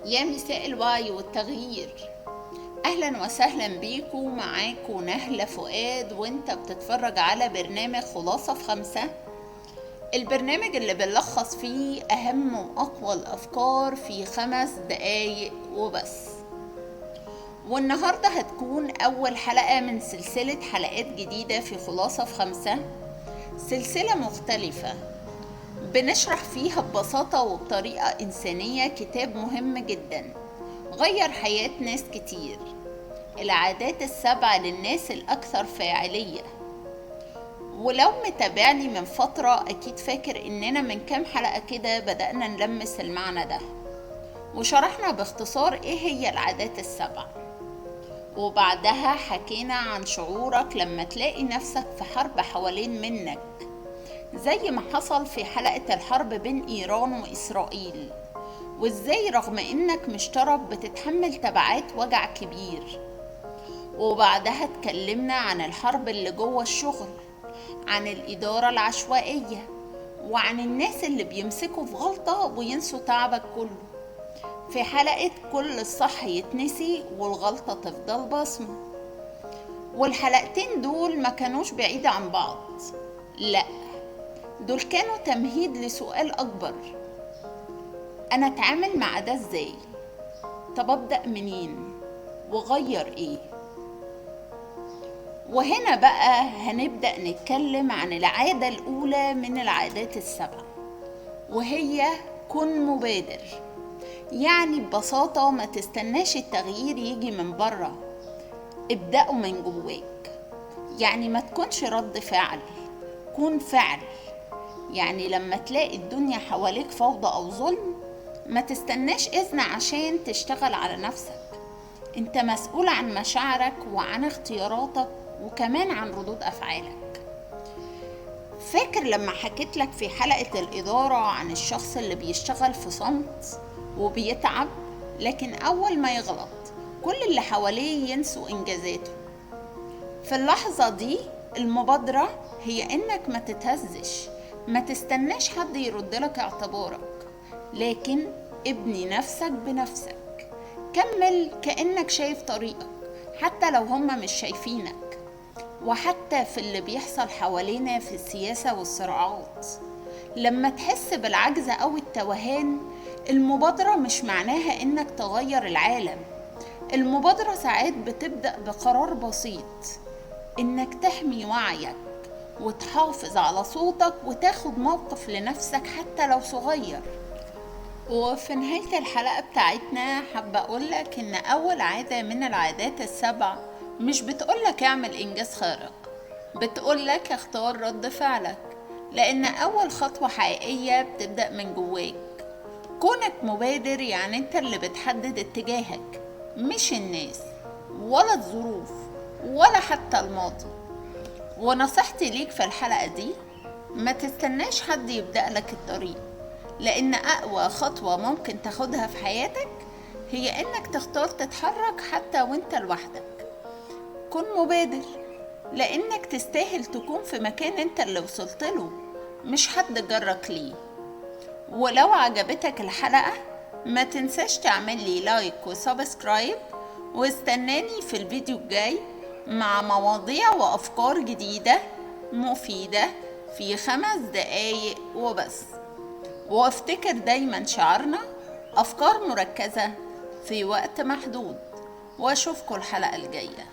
يا مساء الوعي والتغيير. اهلا وسهلا بيكو، معاكو نهلة فؤاد وانت بتتفرج على برنامج خلاصة في 5. البرنامج اللي بنلخص فيه اهم واقوى الافكار في 5 دقايق وبس. والنهاردة هتكون اول حلقة من سلسلة حلقات جديدة في خلاصة في 5، سلسلة مختلفة بنشرح فيها ببساطة وبطريقة إنسانية كتاب مهم جدا غير حياة ناس كتير، العادات ال7 للناس الأكثر فاعلية. ولو متابعني من فترة أكيد فاكر إننا من كام حلقة كده بدأنا نلمس المعنى ده، وشرحنا باختصار إيه هي العادات ال7، وبعدها حكينا عن شعورك لما تلاقي نفسك في حرب حوالين منك، زي ما حصل في حلقة الحرب بين إيران وإسرائيل، وإزاي رغم إنك مش طرف بتتحمل تبعات وجع كبير. وبعدها اتكلمنا عن الحرب اللي جوه الشغل، عن الإدارة العشوائية، وعن الناس اللي بيمسكوا في غلطة وينسوا تعبك كله، في حلقة كل الصح يتنسي والغلطة تفضل بصمة. والحلقتين دول ما كانوش بعيد عن بعض، لأ، دول كانوا تمهيد لسؤال أكبر: أنا أتعامل مع ده إزاي؟ طب أبدأ منين؟ وغير إيه؟ وهنا بقى هنبدأ نتكلم عن العادة الأولى من العادات ال7، وهي كن مبادر. يعني ببساطة ما تستناش التغيير يجي من بره، ابدأه من جواك. يعني ما تكونش رد فعل، كون فعل. يعني لما تلاقي الدنيا حواليك فوضى أو ظلم، ما تستناش إذن عشان تشتغل على نفسك. انت مسؤول عن مشاعرك وعن اختياراتك وكمان عن ردود أفعالك. فاكر لما حكيت لك في حلقة الإدارة عن الشخص اللي بيشتغل في صمت وبيتعب، لكن أول ما يغلط كل اللي حواليه ينسوا إنجازاته؟ في اللحظة دي المبادرة هي إنك ما تتهزش، ما تستناش حد يردلك اعتبارك، لكن ابني نفسك بنفسك. كمل كأنك شايف طريقك حتى لو هم مش شايفينك. وحتى في اللي بيحصل حوالينا في السياسة والصراعات، لما تحس بالعجز أو التوهان، المبادرة مش معناها إنك تغير العالم. المبادرة ساعات بتبدأ بقرار بسيط، إنك تحمي وعيك وتحافظ على صوتك وتاخد موقف لنفسك حتى لو صغير. وفي نهاية الحلقة بتاعتنا حابة أقولك إن أول عادة من العادات ال7 مش بتقولك اعمل إنجاز خارق، بتقولك اختار رد فعلك، لأن أول خطوة حقيقية بتبدأ من جواك. كونك مبادر يعني انت اللي بتحدد اتجاهك، مش الناس ولا الظروف ولا حتى الماضي. ونصيحتي ليك في الحلقة دي: ما تستناش حد يبدأ لك الطريق، لأن أقوى خطوة ممكن تاخدها في حياتك هي إنك تختار تتحرك حتى وإنت لوحدك. كن مبادر، لأنك تستاهل تكون في مكان إنت اللي وصلت له، مش حد جرك ليه. ولو عجبتك الحلقة ما تنساش تعمل لي لايك وسبسكرايب، واستناني في الفيديو الجاي مع مواضيع وأفكار جديدة مفيدة في 5 دقايق وبس. وافتكر دايما شعارنا: أفكار مركزة في وقت محدود. واشوفكم الحلقة الجاية.